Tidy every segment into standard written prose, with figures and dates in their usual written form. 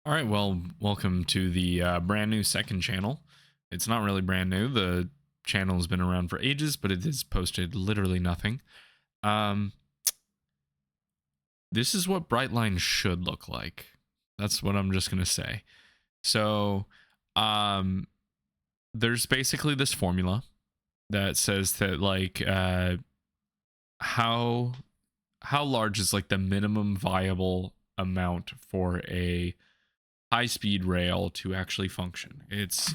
All right, well, welcome to the brand new second channel. It's not really brand new. The channel has been around for ages, but it has posted literally nothing. Um, this is what Brightline should look like. That's what I'm just gonna say. So, um, there's basically this formula that says that how how large is like the minimum viable amount for a high speed rail to actually function. It's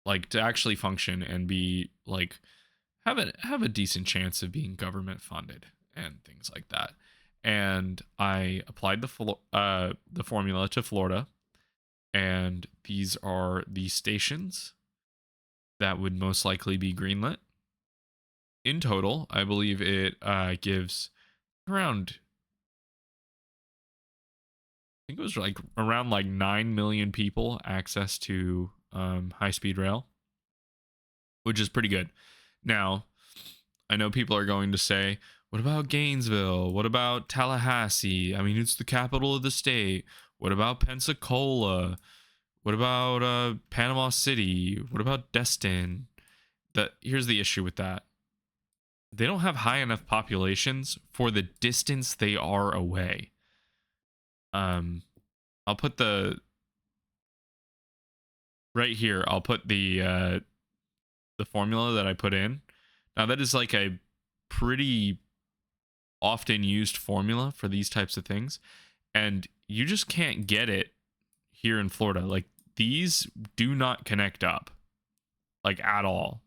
like to actually function and be like have a decent chance of being government funded and things like that. And I applied the formula to Florida, and these are the stations that would most likely be greenlit. In total, I believe it gives around, I think it was like around like 9 million people access to high speed rail, which is pretty good. Now, I know people are going to say, what about Gainesville? What about Tallahassee? I mean, it's the capital of the state. What about Pensacola? What about Panama City? What about Destin? Here's the issue with that. They don't have high enough populations for the distance they are away. I'll put the right here. I'll put the formula that I put in. Now that is like a pretty often used formula for these types of things, and you just can't get it here in Florida. Like, these do not connect up like at all.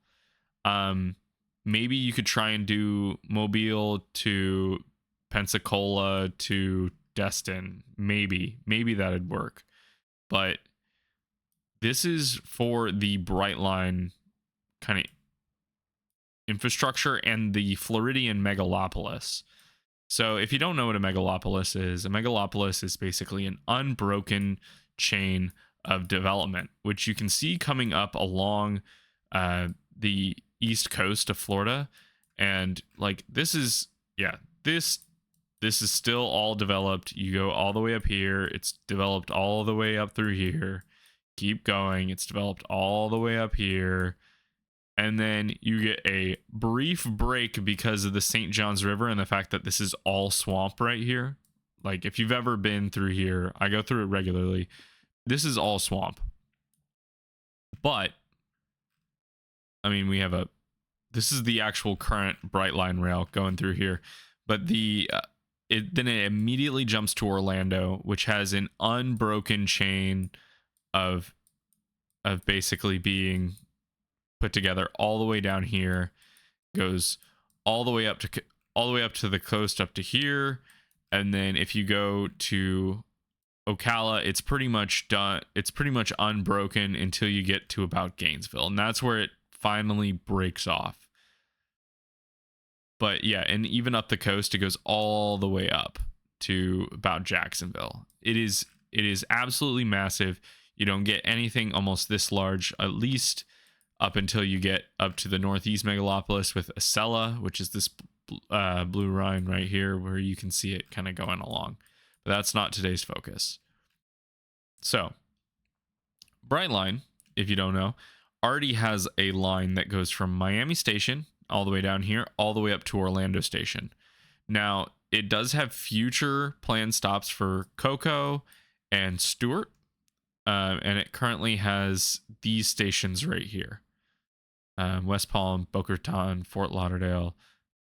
Maybe you could try and do Mobile to Pensacola to Destin. Maybe that'd work. But this is for the Brightline kind of infrastructure and the Floridian megalopolis. So if you don't know what a megalopolis is basically an unbroken chain of development, which you can see coming up along the east coast of Florida. And like, this is still all developed. You go all the way up here, it's developed all the way up through here. Keep going, it's developed all the way up here. And then you get a brief break because of the St. Johns River and the fact that this is all swamp right here. Like, if you've ever been through here, I go through it regularly. This is all swamp. But, I mean, this is the actual current Brightline rail going through here. But then it immediately jumps to Orlando, which has an unbroken chain of basically being put together all the way down here, goes all the way up to the coast up to here. And then if you go to Ocala, it's pretty much done. It's pretty much unbroken until you get to about Gainesville, and that's where it finally breaks off. But yeah, and even up the coast, it goes all the way up to about Jacksonville. It is absolutely massive. You don't get anything almost this large, at least up until you get up to the northeast megalopolis with Acela, which is this blue line right here where you can see it kind of going along. But that's not today's focus. So, Brightline, if you don't know, already has a line that goes from Miami Station all the way down here, all the way up to Orlando Station. Now, it does have future planned stops for Cocoa and Stewart, and it currently has these stations right here. West Palm, Boca Raton, Fort Lauderdale,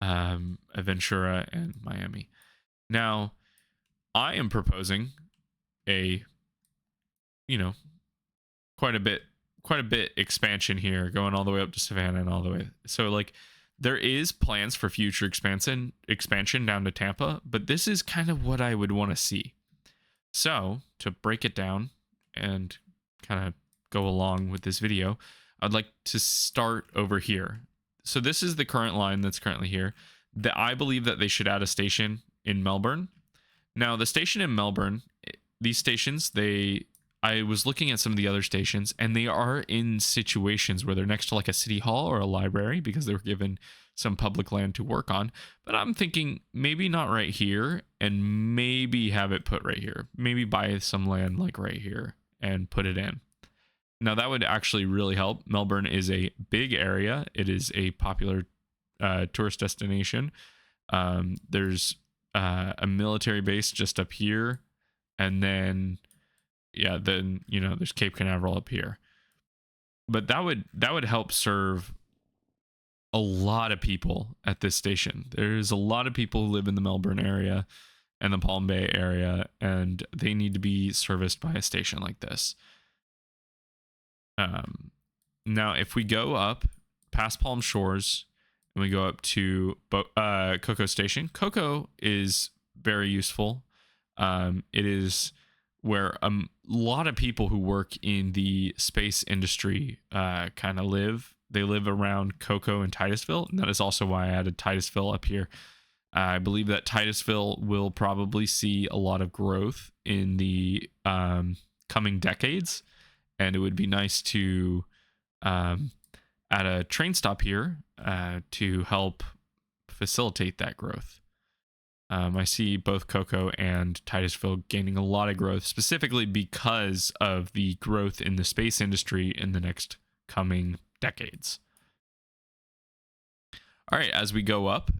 Ventura, and Miami. Now, I am proposing a, quite a bit expansion here, going all the way up to Savannah and all the way. So like, there is plans for future expansion down to Tampa, but this is kind of what I would want to see. So to break it down and kind of go along with this video, I'd like to start over here. So this is the current line that's currently here. I believe that they should add a station in Melbourne. Now, the station in Melbourne, these stations, I was looking at some of the other stations, and they are in situations where they're next to like a city hall or a library because they were given some public land to work on, but I'm thinking maybe not right here, and maybe have it put right here. Maybe buy some land like right here and put it in. Now that would actually really help. Melbourne is a big area. It is a popular tourist destination. There's a military base just up here, and then there's Cape Canaveral up here. But that would help serve a lot of people at this station. There's a lot of people who live in the Melbourne area and the Palm Bay area, and they need to be serviced by a station like this. Now, if we go up past Palm Shores and we go up to Coco Station, Coco is very useful. It is where a lot of people who work in the space industry kind of live. They live around Coco and Titusville, and that is also why I added Titusville up here. I believe that Titusville will probably see a lot of growth in the coming decades, and it would be nice to add a train stop here to help facilitate that growth. I see both Coco and Titusville gaining a lot of growth, specifically because of the growth in the space industry in the next coming decades. All right, as we go up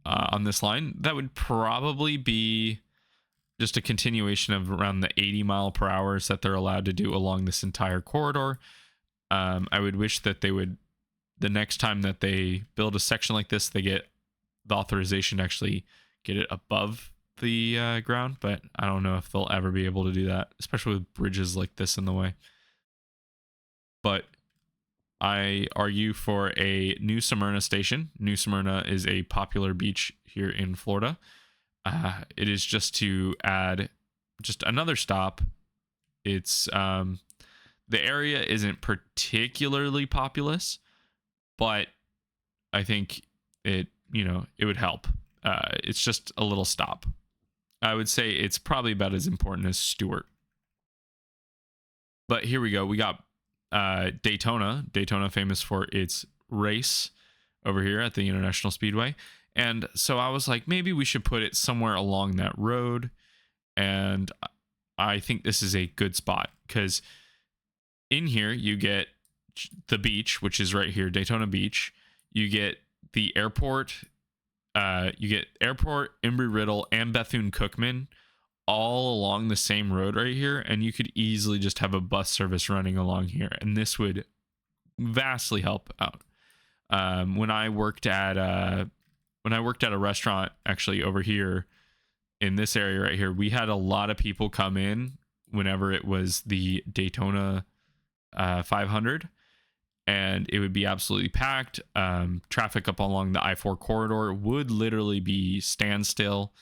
on this line, that would probably be just a continuation of around the 80 mile per hour that they're allowed to do along this entire corridor. I would wish that they would, the next time that they build a section like this, they get the authorization to actually get it above the ground, but I don't know if they'll ever be able to do that, especially with bridges like this in the way. But I argue for a New Smyrna station. New Smyrna is a popular beach here in Florida. It is just to add just another stop. It's the area isn't particularly populous, but I think it would help. It's just a little stop. I would say it's probably about as important as Stewart. But here we go. We got Daytona, famous for its race over here at the International Speedway. And so I was like, maybe we should put it somewhere along that road. And I think this is a good spot because in here you get the beach, which is right here, Daytona Beach. You get the airport. You get airport, Embry-Riddle, and Bethune-Cookman all along the same road right here, and you could easily just have a bus service running along here, and this would vastly help out. When I worked at a restaurant actually over here in this area right here, we had a lot of people come in whenever it was the Daytona 500, and it would be absolutely packed. Traffic up along the I-4 corridor would literally be standstill.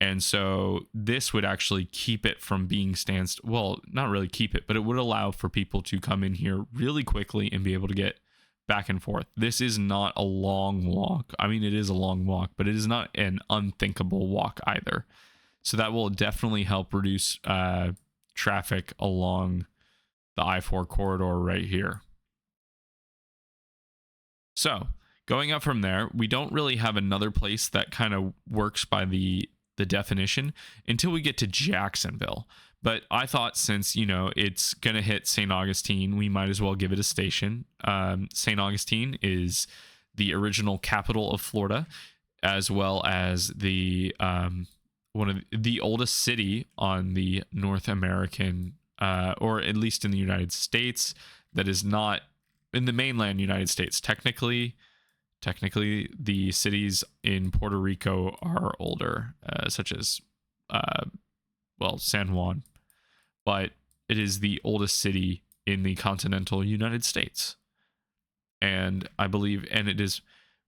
And so this would actually keep it from being standstill. Well, not really keep it, but it would allow for people to come in here really quickly and be able to get back and forth. This is not a long walk. I mean, it is a long walk, but it is not an unthinkable walk either. So that will definitely help reduce traffic along the I-4 corridor right here. So going up from there, we don't really have another place that kind of works by the definition until we get to Jacksonville. But I thought since, it's going to hit St. Augustine, we might as well give it a station. St. Augustine is the original capital of Florida, as well as the one of the oldest city on the North American, or at least in the United States, that is not in the mainland United States. Technically, the cities in Puerto Rico are older, such as, San Juan. But it is the oldest city in the continental United States. And I believe, and it is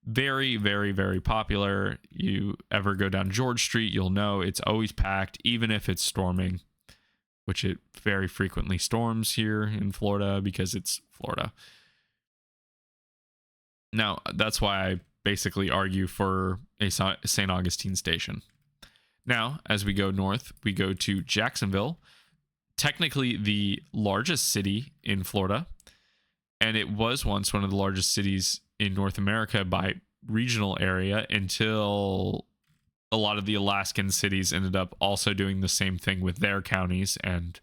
very, very, very popular. You ever go down George Street, you'll know it's always packed, even if it's storming, which it very frequently storms here in Florida because it's Florida. Now, that's why I basically argue for a St. Augustine station. Now, as we go north, we go to Jacksonville, technically the largest city in Florida, and it was once one of the largest cities in North America by regional area until a lot of the Alaskan cities ended up also doing the same thing with their counties, and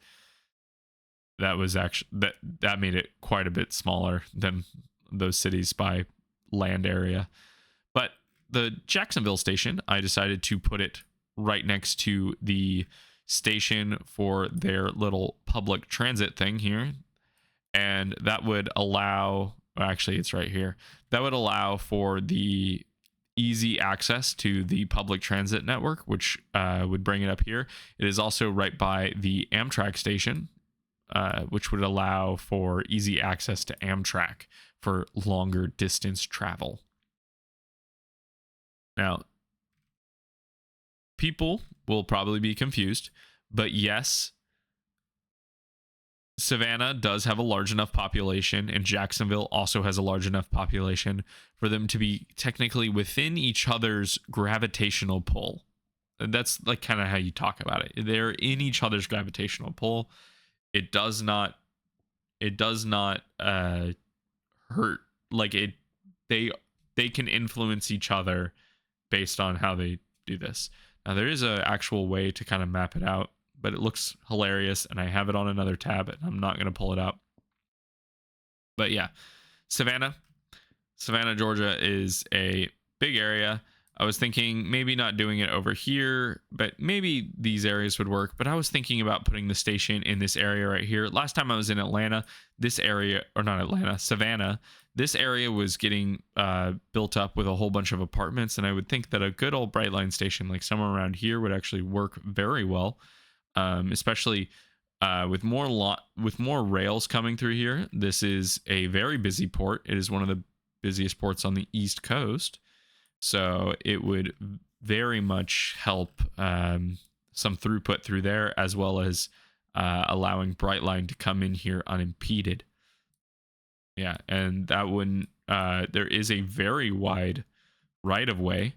that was actually that made it quite a bit smaller than those cities by land area. But the Jacksonville station, I decided to put it right next to the station for their little public transit thing here, and that would allow, actually it's right here, that would allow for the easy access to the public transit network, which would bring it up here. It is also right by the Amtrak station, which would allow for easy access to Amtrak for longer distance travel. Now, people will probably be confused, but yes, Savannah does have a large enough population, and Jacksonville also has a large enough population for them to be technically within each other's gravitational pull. And that's like kind of how you talk about it. They're in each other's gravitational pull. It does not hurt, like it they can influence each other based on how they do this. Now there is a actual way to kind of map it out, but it looks hilarious, and I have it on another tab, and I'm not going to pull it out. But yeah, Savannah, Georgia is a big area. I was thinking maybe not doing it over here, but maybe these areas would work. But I was thinking about putting the station in this area right here. Last time I was in Atlanta, this area, or not Atlanta, Savannah, this area was getting built up with a whole bunch of apartments. And I would think that a good old Brightline station, like somewhere around here, would actually work very well, especially with more rails coming through here. This is a very busy port. It is one of the busiest ports on the East Coast. So it would very much help some throughput through there, as well as allowing Brightline to come in here unimpeded. Yeah, and that wouldn't, there is a very wide right of way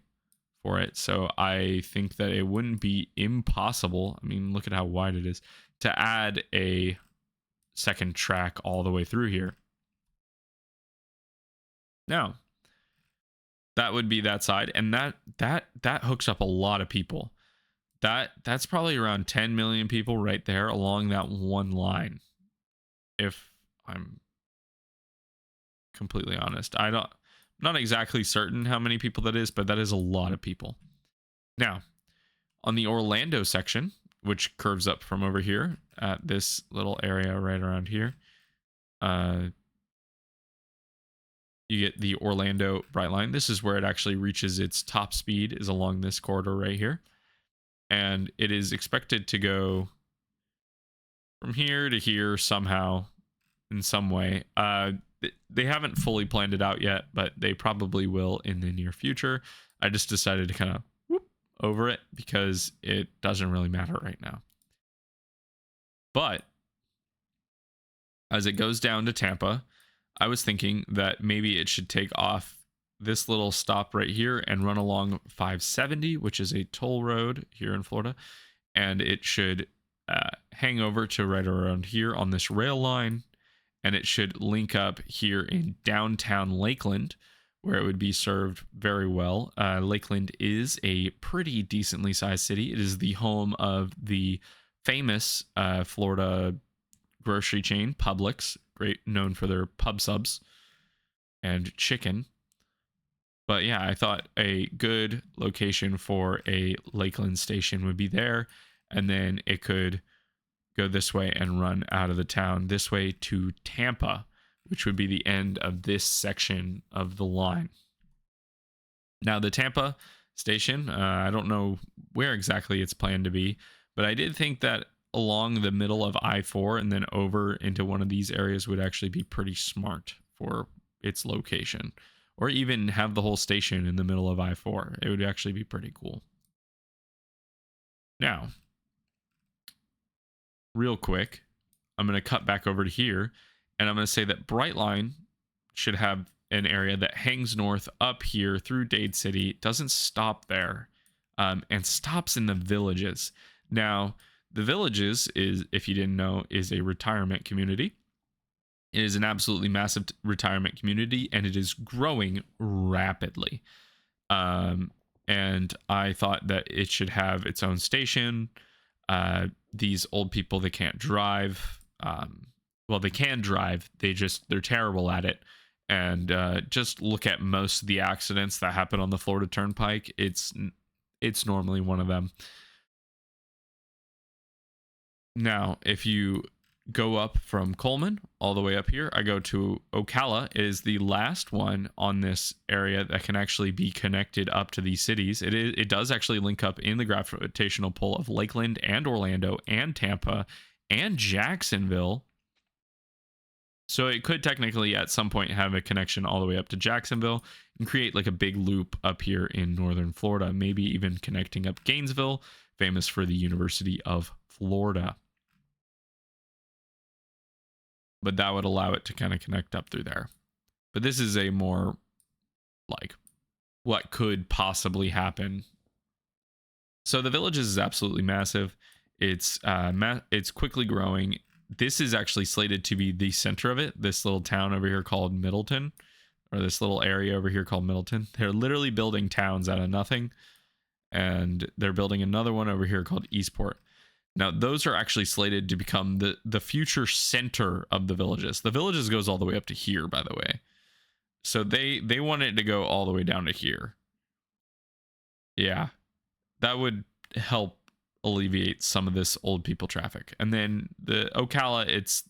for it. So I think that it wouldn't be impossible. I mean, look at how wide it is, to add a second track all the way through here. Now, that would be that side, and that hooks up a lot of people. That's probably around 10 million people right there along that one line, if I'm completely honest. I'm not exactly certain how many people that is, but that is a lot of people. Now, on the Orlando section, which curves up from over here at this little area right around here, you get the Orlando Brightline. This is where it actually reaches its top speed, is along this corridor right here. And it is expected to go from here to here somehow, in some way. They haven't fully planned it out yet, but they probably will in the near future. I just decided to kind of whoop over it because it doesn't really matter right now. But as it goes down to Tampa, I was thinking that maybe it should take off this little stop right here and run along 570, which is a toll road here in Florida. And it should hang over to right around here on this rail line. And it should link up here in downtown Lakeland, where it would be served very well. Lakeland is a pretty decently sized city. It is the home of the famous Florida grocery chain, Publix, known for their pub subs and chicken. But yeah, I thought a good location for a Lakeland station would be there, and then it could go this way and run out of the town this way to Tampa, which would be the end of this section of the line. Now, the Tampa station, I don't know where exactly it's planned to be, but I did think that along the middle of I-4 and then over into one of these areas would actually be pretty smart for its location, or even have the whole station in the middle of I-4. It would actually be pretty cool. Now, real quick, I'm going to cut back over to here, and I'm going to say that Brightline should have an area that hangs north up here through Dade City, doesn't stop there, and stops in the Villages. Now, the Villages is, if you didn't know, is a retirement community. It is an absolutely massive retirement community, and it is growing rapidly. And I thought that it should have its own station. These old people, they can't drive. Well, they can drive. They're terrible at it. And just look at most of the accidents that happen on the Florida Turnpike. It's normally one of them. Now, if you go up from Coleman all the way up here, I go to Ocala. It is the last one on this area that can actually be connected up to these cities. It does actually link up in the gravitational pull of Lakeland and Orlando and Tampa and Jacksonville. So it could technically at some point have a connection all the way up to Jacksonville and create like a big loop up here in northern Florida, maybe even connecting up Gainesville, famous for the University of Florida. But that would allow it to kind of connect up through there. But this is a more like what could possibly happen. So the Villages is absolutely massive. It's quickly growing. This is actually slated to be the center of it. This little town over here called Middleton, or this little area over here called Middleton. They're literally building towns out of nothing. And they're building another one over here called Eastport. Now, those are actually slated to become the future center of the Villages. The Villages goes all the way up to here, by the way. So they want it to go all the way down to here. Yeah, that would help alleviate some of this old people traffic. And then the Ocala, it's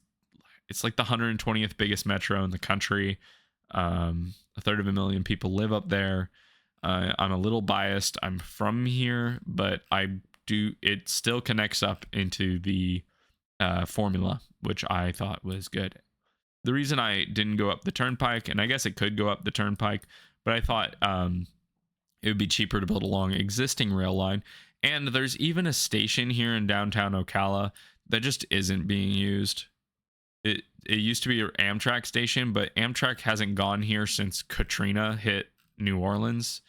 like the 120th biggest metro in the country. A third of a million people live up there. I'm a little biased. I'm from here, but it still connects up into the formula, which I thought was good. The reason I didn't go up the turnpike, and I guess it could go up the turnpike, but I thought it would be cheaper to build along existing rail line. And there's even a station here in downtown Ocala that just isn't being used. It used to be an Amtrak station, but Amtrak hasn't gone here since Katrina hit New Orleans,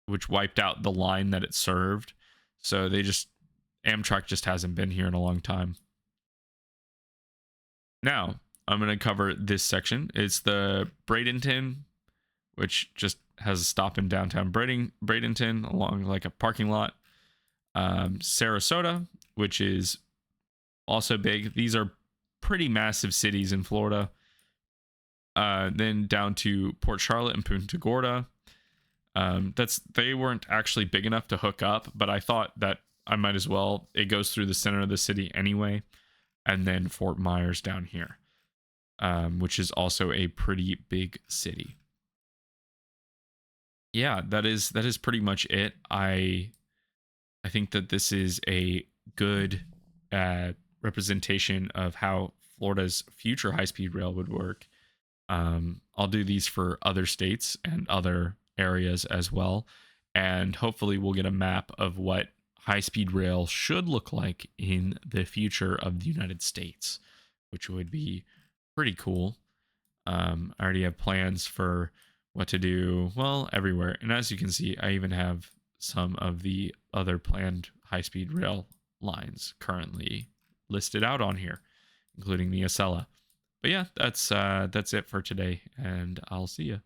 which wiped out the line that it served. So Amtrak just hasn't been here in a long time. Now, I'm going to cover this section. It's the Bradenton, which just has a stop in downtown Bradenton along like a parking lot. Sarasota, which is also big. These are pretty massive cities in Florida. Then down to Port Charlotte and Punta Gorda. They weren't actually big enough to hook up, but I thought that I might as well. It goes through the center of the city anyway. And then Fort Myers down here, which is also a pretty big city. Yeah, that is pretty much it. I think that this is a good representation of how Florida's future high-speed rail would work. I'll do these for other states and other areas as well, and hopefully we'll get a map of what high-speed rail should look like in the future of the United States, which would be pretty cool. I already have plans for what to do, well, everywhere. And as you can see, I even have some of the other planned high-speed rail lines currently listed out on here, including the Acela. But yeah, that's it for today, and I'll see you.